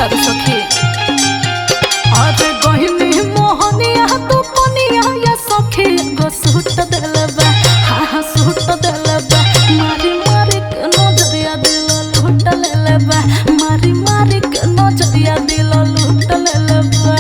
तारू सखी अरे गहिनी मोहनिया तू पनिया या सखी गो सूट देलबा हाँ सूट देलबा मारी मारी के नजरिया दिल लूट लेलबा मारी मारी के नजरिया दिल लूट लेलबा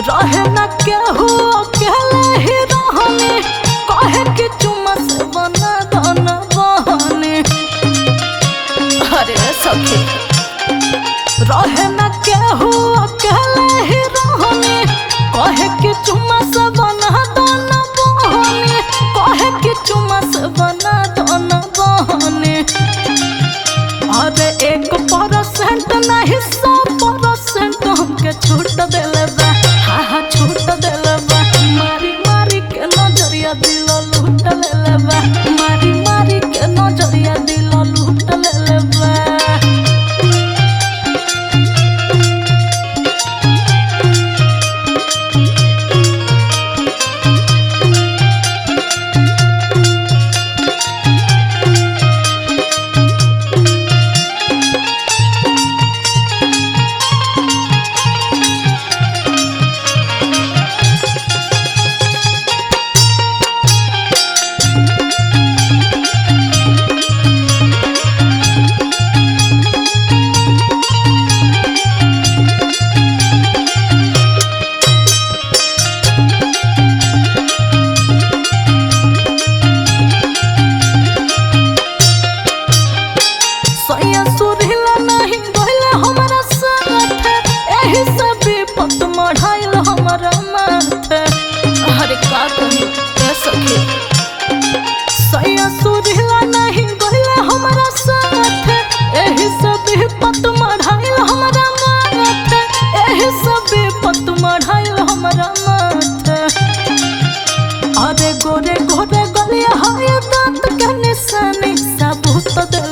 रहे न केहू अकेले ही रहने कहे कि चुमा से बना दाना बहने अरे सखी रहे न केहू अकेले ही रहने कहे कि चुमा से बना दाना बहने कहे कि चुमा से बना दाना बहने अरे 1% नहीं 100% हमके छूट देले बा हाँ छूट देलबा मारी मारी के नजरिया दिल लूट लेलबा मारी मारी के नजरिया दिल लूट लेलबा सुरहिला नहीं गइले हमारा साथ एही सब विपत मढ़ाइल हमारा माथे अरे का कही ए सखी सैया सुरहिला नहीं गइले हमारा साथ एही सब विपत मढ़ाइल हमारा माथे एही सब विपत मढ़ाइल हमारा माथे अरे गोरे गोरे गलिया हाय दांत के निशानी सबूत दिल